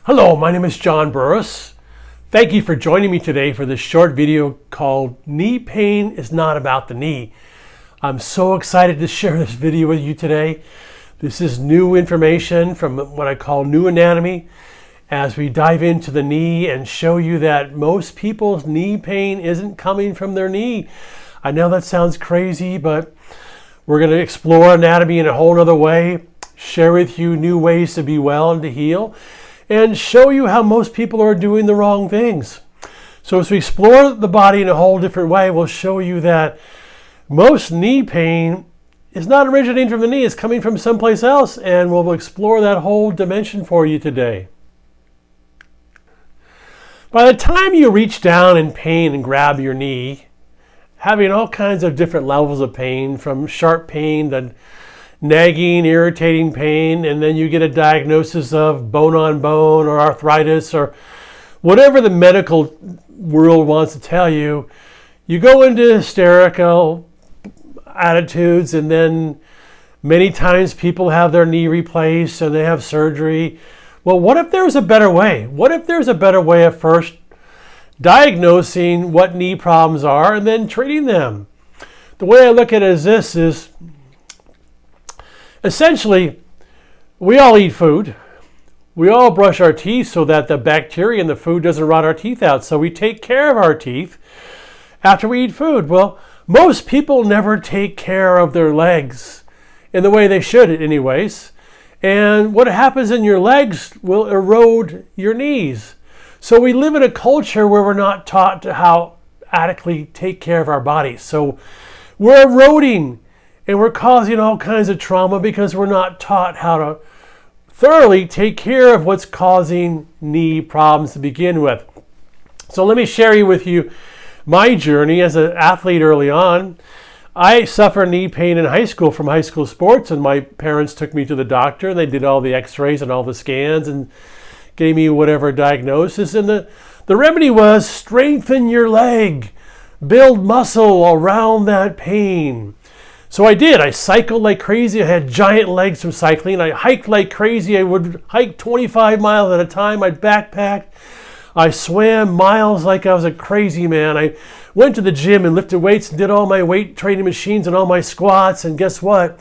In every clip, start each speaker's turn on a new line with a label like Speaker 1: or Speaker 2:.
Speaker 1: Hello, my name is John Burris. Thank you for joining me today for this short video called Knee Pain is Not About the Knee. I'm so excited to share this video with you today. This is new information from what I call new anatomy as we dive into the knee and show you that most people's knee pain isn't coming from their knee. I know that sounds crazy, but we're going to explore anatomy in a whole other way, share with you new ways to be well and to heal, and show you how most people are doing the wrong things. So as we explore the body in a whole different way, we'll show you that most knee pain is not originating from the knee, it's coming from someplace else, and we'll explore that whole dimension for you today. By the time you reach down in pain and grab your knee, having all kinds of different levels of pain, from sharp pain to nagging, irritating pain, and then you get a diagnosis of bone on bone or arthritis or whatever the medical world wants to tell you, you go into hysterical attitudes, and then many times people have their knee replaced and they have surgery. Well, what if there's a better way? What if there's a better way of first diagnosing what knee problems are and then treating them? The way I look at it is this: is essentially, we all eat food. We all brush our teeth so that the bacteria in the food doesn't rot our teeth out. So we take care of our teeth after we eat food. Well, most people never take care of their legs in the way they should anyways. And what happens in your legs will erode your knees. So we live in a culture where we're not taught to how adequately take care of our bodies. So we're eroding and we're causing all kinds of trauma because we're not taught how to thoroughly take care of what's causing knee problems to begin with. So let me share with you my journey as an athlete early on. I suffered knee pain in high school from high school sports, and my parents took me to the doctor. They did all the x-rays and all the scans and gave me whatever diagnosis. And the remedy was strengthen your leg, build muscle around that pain. So I did. I cycled like crazy. I had giant legs from cycling. I hiked like crazy. I would hike 25 miles at a time. I'd backpack. I swam miles like I was a crazy man. I went to the gym and lifted weights and did all my weight training machines and all my squats. And guess what?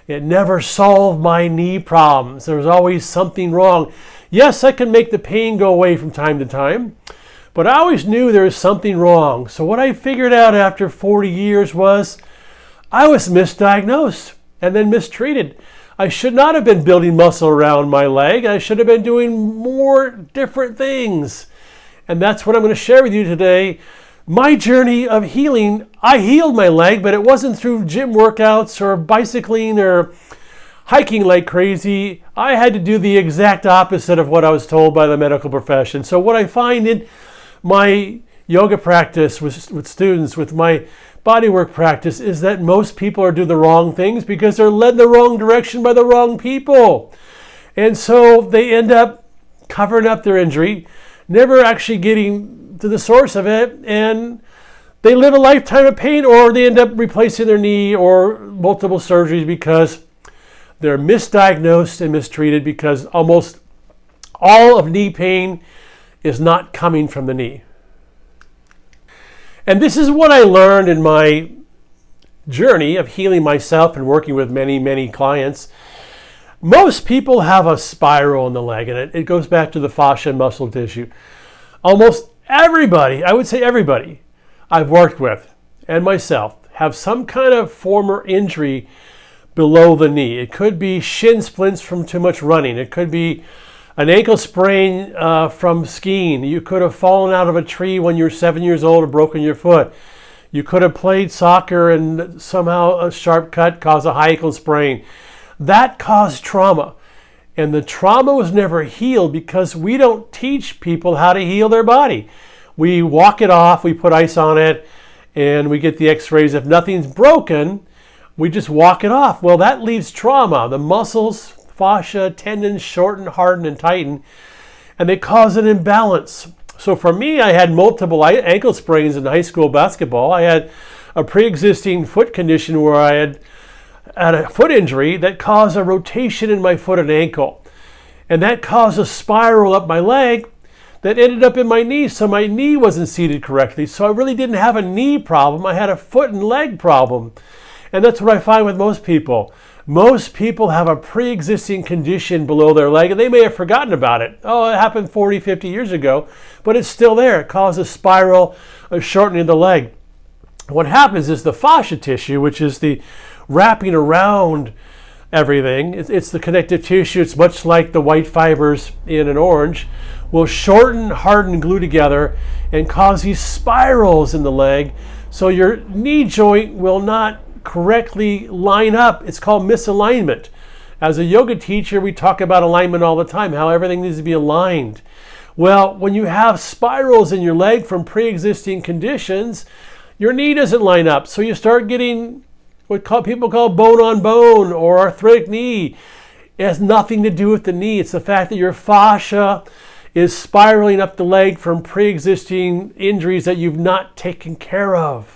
Speaker 1: It never solved my knee problems. There was always something wrong. Yes, I can make the pain go away from time to time, but I always knew there was something wrong. So what I figured out after 40 years was I was misdiagnosed and then mistreated. I should not have been building muscle around my leg. I should have been doing more different things. And that's what I'm going to share with you today. My journey of healing. I healed my leg, but it wasn't through gym workouts or bicycling or hiking like crazy. I had to do the exact opposite of what I was told by the medical profession. So what I find in my yoga practice with students, with my bodywork practice, is that most people are doing the wrong things because they're led in the wrong direction by the wrong people. And so they end up covering up their injury, never actually getting to the source of it, and they live a lifetime of pain, or they end up replacing their knee or multiple surgeries because they're misdiagnosed and mistreated, because almost all of knee pain is not coming from the knee. And this is what I learned in my journey of healing myself and working with many, many clients. Most people have a spiral in the leg, and it goes back to the fascia and muscle tissue. Almost everybody, I would say everybody I've worked with and myself, have some kind of former injury below the knee. It could be shin splints from too much running. It could be an ankle sprain from skiing. You could have fallen out of a tree when you were 7 years old and broken your foot. You could have played soccer and somehow a sharp cut caused a high ankle sprain. That caused trauma. And the trauma was never healed because we don't teach people how to heal their body. We walk it off, we put ice on it, and we get the x-rays. If nothing's broken, we just walk it off. Well, that leaves trauma. The muscles, fascia, tendons shorten, harden, and tighten, and they cause an imbalance. So for me, I had multiple ankle sprains in high school basketball. I had a pre-existing foot condition where I had a foot injury that caused a rotation in my foot and ankle. And that caused a spiral up my leg that ended up in my knee. So my knee wasn't seated correctly. So I really didn't have a knee problem. I had a foot and leg problem. And that's what I find with most people. Most people have a pre-existing condition below their leg, and they may have forgotten about it. Oh, it happened 40, 50 years ago, but it's still there. It causes a spiral, a shortening of the leg. What happens is the fascia tissue, which is the wrapping around everything, it's the connective tissue. It's much like the white fibers in an orange, will shorten, harden, glue together, and cause these spirals in the leg. So your knee joint will not correctly line up. It's called misalignment. As a yoga teacher, we talk about alignment all the time, how everything needs to be aligned. Well, when you have spirals in your leg from pre-existing conditions, your knee doesn't line up. So you start getting what people call bone on bone or arthritic knee. It has nothing to do with the knee. It's the fact that your fascia is spiraling up the leg from pre-existing injuries that you've not taken care of.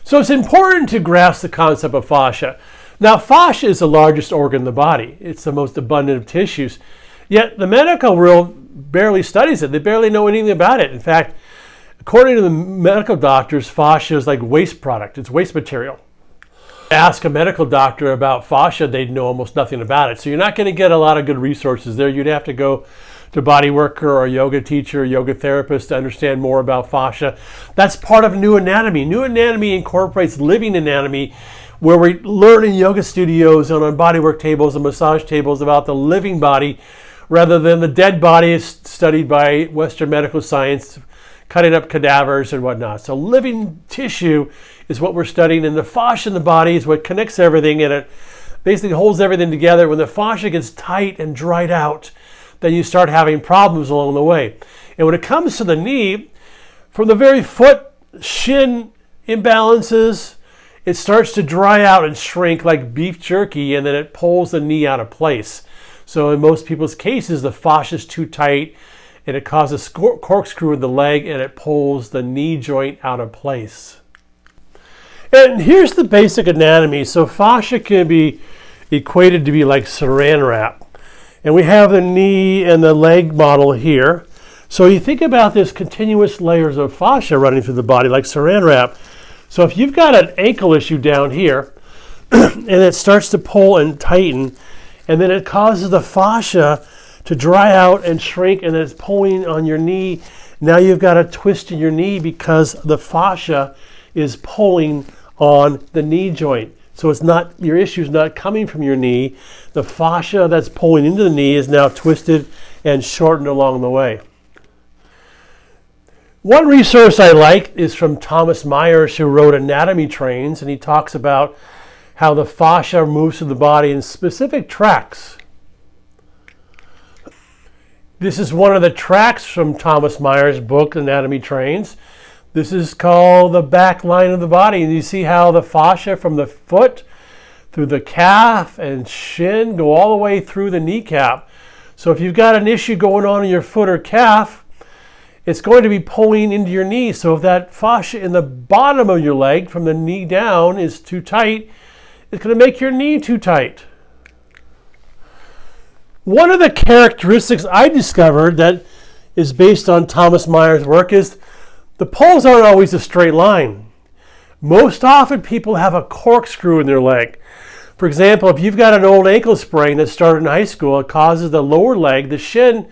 Speaker 1: So it's important to grasp the concept of fascia. Now, fascia is the largest organ in the body. It's the most abundant of tissues. Yet the medical world barely studies it. They barely know anything about it. In fact, according to the medical doctors, fascia is like waste product. It's waste material. Ask a medical doctor about fascia, they'd know almost nothing about it. So you're not going to get a lot of good resources there. You'd have to go to body worker or a yoga teacher, or yoga therapist to understand more about fascia. That's part of new anatomy. New anatomy incorporates living anatomy, where we learn in yoga studios and on bodywork tables and massage tables about the living body rather than the dead body is studied by Western medical science, cutting up cadavers and whatnot. So living tissue is what we're studying, and the fascia in the body is what connects everything, and it basically holds everything together. When the fascia gets tight and dried out, then you start having problems along the way. And when it comes to the knee, from the very foot, shin imbalances, it starts to dry out and shrink like beef jerky, and then it pulls the knee out of place. So in most people's cases, the fascia is too tight, and it causes corkscrew in the leg, and it pulls the knee joint out of place. And here's the basic anatomy. So fascia can be equated to be like saran wrap. And we have the knee and the leg model here. So you think about this continuous layers of fascia running through the body like saran wrap. So if you've got an ankle issue down here, and it starts to pull and tighten, and then it causes the fascia to dry out and shrink, and then it's pulling on your knee. Now you've got a twist in your knee because the fascia is pulling on the knee joint. So it's not, your issue is not coming from your knee. The fascia that's pulling into the knee is now twisted and shortened along the way. One resource I like is from Thomas Myers, who wrote Anatomy Trains, and he talks about how the fascia moves through the body in specific tracks. This is one of the tracks from Thomas Myers' book, Anatomy Trains. This is called the back line of the body. And you see how the fascia from the foot through the calf and shin go all the way through the kneecap. So if you've got an issue going on in your foot or calf, it's going to be pulling into your knee. So if that fascia in the bottom of your leg from the knee down is too tight, it's going to make your knee too tight. One of the characteristics I discovered that is based on Thomas Myers' work is the pulls aren't always a straight line. Most often people have a corkscrew in their leg. For example, if you've got an old ankle sprain that started in high school, it causes the lower leg, the shin,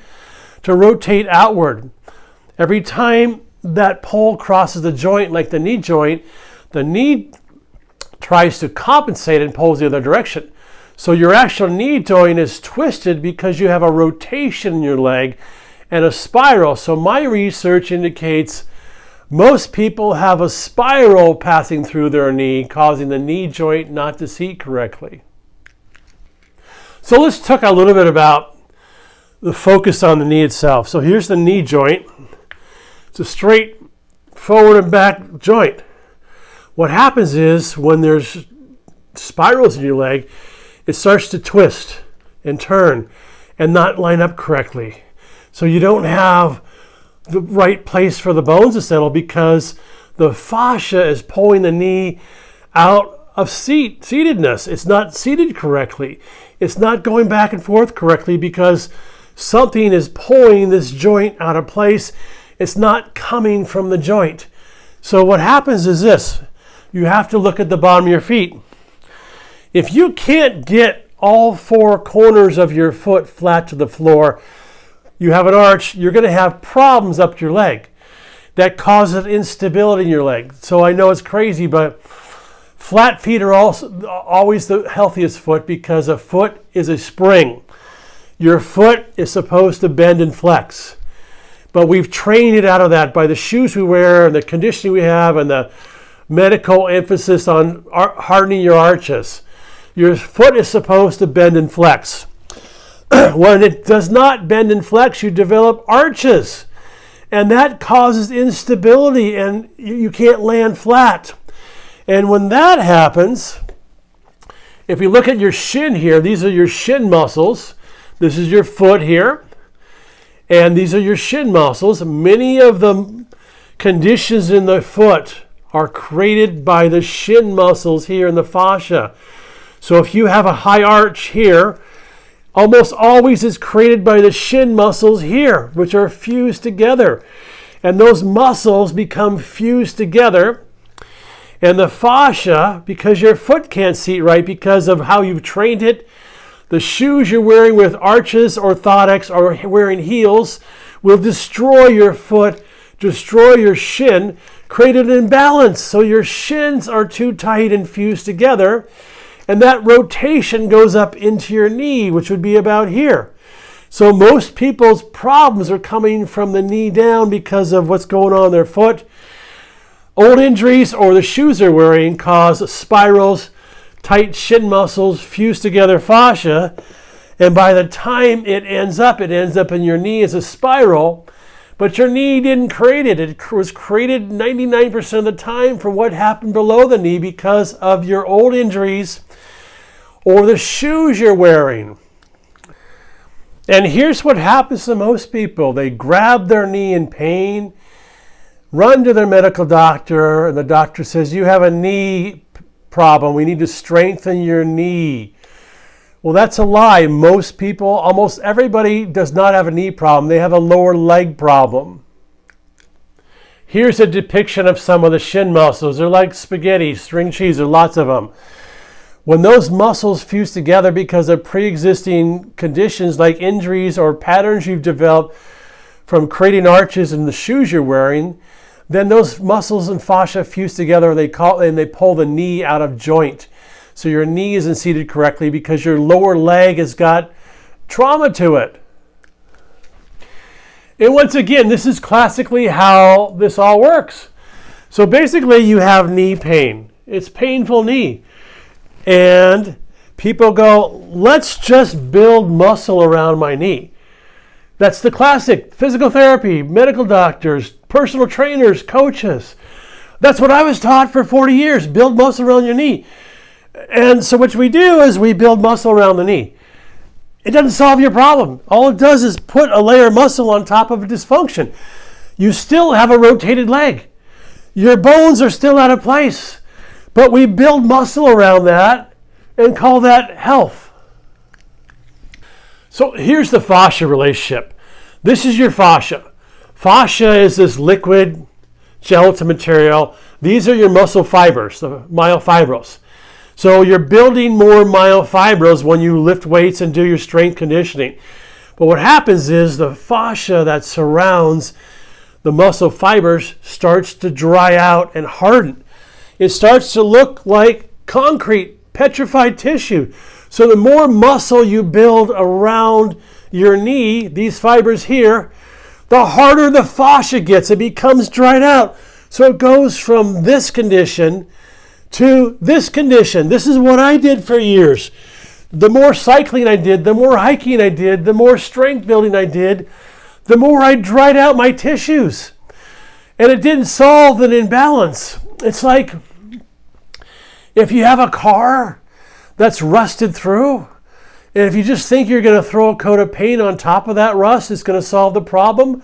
Speaker 1: to rotate outward. Every time that pull crosses the joint, like the knee tries to compensate and pulls the other direction. So your actual knee joint is twisted because you have a rotation in your leg and a spiral. So my research indicates most people have a spiral passing through their knee, causing the knee joint not to seat correctly. So let's talk a little bit about the focus on the knee itself. So here's the knee joint. It's a straight forward and back joint. What happens is when there's spirals in your leg, it starts to twist and turn and not line up correctly. So you don't have the right place for the bones to settle because the fascia is pulling the knee out of seatedness. It's not seated correctly. It's not going back and forth correctly because something is pulling this joint out of place. It's not coming from the joint. So what happens is this. You have to look at the bottom of your feet. If you can't get all four corners of your foot flat to the floor, you have an arch, you're going to have problems up your leg. That causes instability in your leg. So I know it's crazy, but flat feet are also always the healthiest foot because a foot is a spring. Your foot is supposed to bend and flex. But we've trained it out of that by the shoes we wear and the conditioning we have and the medical emphasis on hardening your arches. Your foot is supposed to bend and flex. When it does not bend and flex, you develop arches. And that causes instability and you can't land flat. And when that happens, if you look at your shin here, these are your shin muscles. This is your foot here. And these are your shin muscles. Many of the conditions in the foot are created by the shin muscles here in the fascia. So if you have a high arch here, almost always it's created by the shin muscles here, which are fused together. And those muscles become fused together. And the fascia, because your foot can't seat right because of how you've trained it, the shoes you're wearing with arches, orthotics, or wearing heels will destroy your foot, destroy your shin, create an imbalance. So your shins are too tight and fused together. And that rotation goes up into your knee, which would be about here. So most people's problems are coming from the knee down because of what's going on in their foot. Old injuries or the shoes they're wearing cause spirals, tight shin muscles, fused together fascia. And by the time it ends up in your knee as a spiral. But your knee didn't create it. It was created 99% of the time from what happened below the knee because of your old injuries or the shoes you're wearing. And here's what happens to most people. They grab their knee in pain, run to their medical doctor, and the doctor says, you have a knee problem. We need to strengthen your knee. Well, that's a lie. Most people, almost everybody does not have a knee problem. They have a lower leg problem. Here's a depiction of some of the shin muscles. They're like spaghetti, string cheese, there are lots of them. When those muscles fuse together because of pre-existing conditions like injuries or patterns you've developed from creating arches in the shoes you're wearing, then those muscles and fascia fuse together and they pull the knee out of joint. So your knee isn't seated correctly because your lower leg has got trauma to it. And once again, this is classically how this all works. So basically you have knee pain. It's painful knee. And people go, let's just build muscle around my knee. That's the classic physical therapy, medical doctors, personal trainers, coaches. That's what I was taught for 40 years, build muscle around your knee. And so what we do is we build muscle around the knee. It doesn't solve your problem. All it does is put a layer of muscle on top of a dysfunction. You still have a rotated leg. Your bones are still out of place. But we build muscle around that and call that health. So here's the fascia relationship. This is your fascia. Fascia is this liquid gelatin material. These are your muscle fibers, the myofibrils. So you're building more myofibrils when you lift weights and do your strength conditioning. But what happens is the fascia that surrounds the muscle fibers starts to dry out and harden. It starts to look like concrete, petrified tissue. So the more muscle you build around your knee, these fibers here, the harder the fascia gets. It becomes dried out. So it goes from this condition to this condition. This is what I did for years. The more cycling I did, the more hiking I did, the more strength building I did, the more I dried out my tissues. And it didn't solve an imbalance. It's like if you have a car that's rusted through, and if you just think you're going to throw a coat of paint on top of that rust, it's going to solve the problem,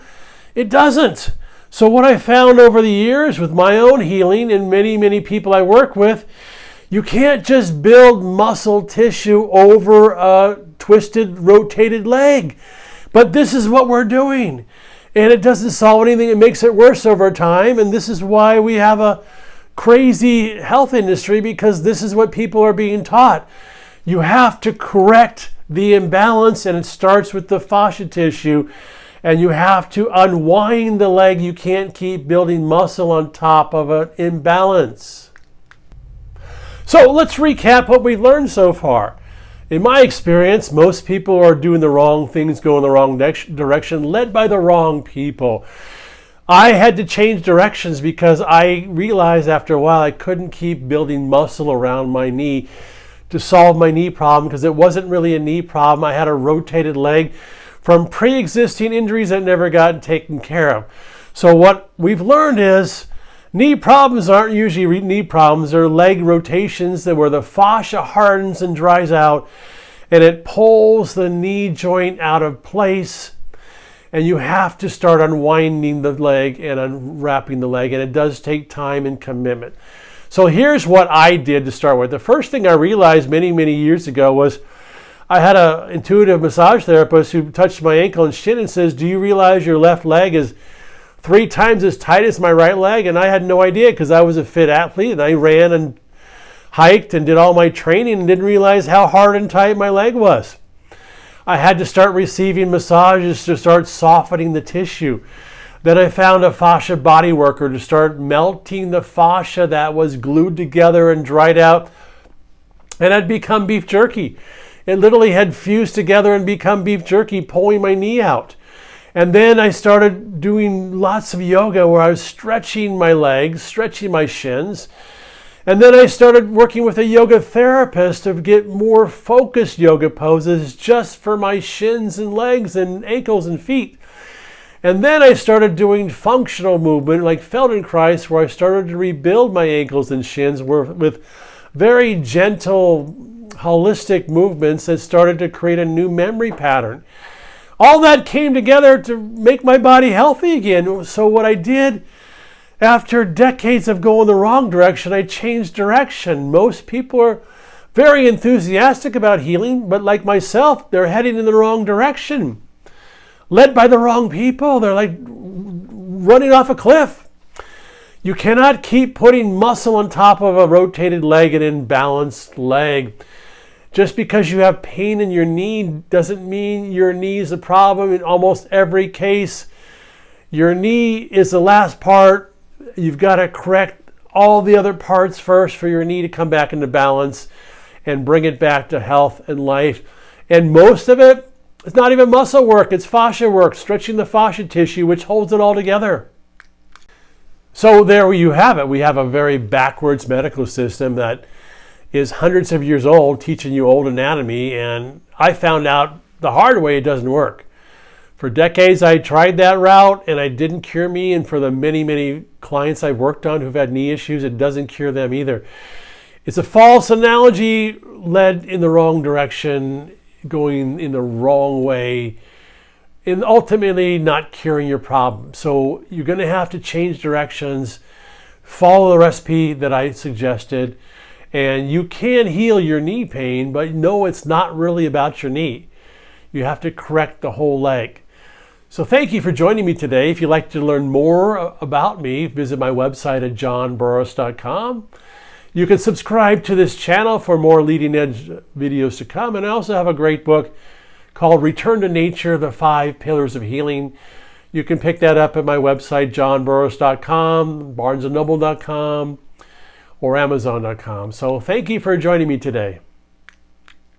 Speaker 1: it doesn't. So what I found over the years with my own healing and many, many people I work with, You can't just build muscle tissue over a twisted, rotated leg. But this is what we're doing. And it doesn't solve anything. It makes it worse over time. And this is why we have a crazy health industry, because this is what people are being taught. You have to correct the imbalance, and it starts with the fascia tissue. And you have to unwind the leg. You can't keep building muscle on top of an imbalance. So let's recap what we've learned so far. In my experience, most people are doing the wrong things, going the wrong direction, led by the wrong people. I had to change directions because I realized after a while I couldn't keep building muscle around my knee to solve my knee problem, because it wasn't really a knee problem. I had a rotated leg from pre-existing injuries that never got taken care of. So what we've learned is knee problems aren't usually knee problems. They're leg rotations where the fascia hardens and dries out, and it pulls the knee joint out of place. And you have to start unwinding the leg and unwrapping the leg, and it does take time and commitment. So here's what I did to start with. The first thing I realized many, many years ago was I had an intuitive massage therapist who touched my ankle and shin and says, "Do you realize your left leg is 3 times as tight as my right leg?" And I had no idea, because I was a fit athlete and I ran and hiked and did all my training and didn't realize how hard and tight my leg was. I had to start receiving massages to start softening the tissue. Then I found a fascia body worker to start melting the fascia that was glued together and dried out, and I'd become beef jerky. It literally had fused together and become beef jerky, pulling my knee out. And then I started doing lots of yoga where I was stretching my legs, stretching my shins. And then I started working with a yoga therapist to get more focused yoga poses just for my shins and legs and ankles and feet. And then I started doing functional movement like Feldenkrais, where I started to rebuild my ankles and shins with very gentle, holistic movements that started to create a new memory pattern. All that came together to make my body healthy again. So what I did, after decades of going the wrong direction, I changed direction. Most people are very enthusiastic about healing, but like myself, they're heading in the wrong direction. Led by the wrong people. They're like running off a cliff. You cannot keep putting muscle on top of a rotated leg, an imbalanced leg. Just because you have pain in your knee doesn't mean your knee is a problem. In almost every case, your knee is the last part. You've got to correct all the other parts first for your knee to come back into balance and bring it back to health and life. And most of it, it's not even muscle work, it's fascia work, stretching the fascia tissue, which holds it all together. So there you have it. We have a very backwards medical system that is hundreds of years old, teaching you old anatomy, and I found out the hard way it doesn't work. For decades I tried that route and it didn't cure me, and for the many, many clients I've worked on who've had knee issues, it doesn't cure them either. It's a false analogy, led in the wrong direction, going in the wrong way, and ultimately not curing your problem. So you're going to have to change directions, follow the recipe that I suggested, and you can heal your knee pain, but no, it's not really about your knee. You have to correct the whole leg. So thank you for joining me today. If you'd like to learn more about me, visit my website at johnburris.com. You can subscribe to this channel for more leading edge videos to come. And I also have a great book called Return to Nature, The 5 Pillars of Healing. You can pick that up at my website, johnburris.com, barnesandnoble.com, or amazon.com. So thank you for joining me today.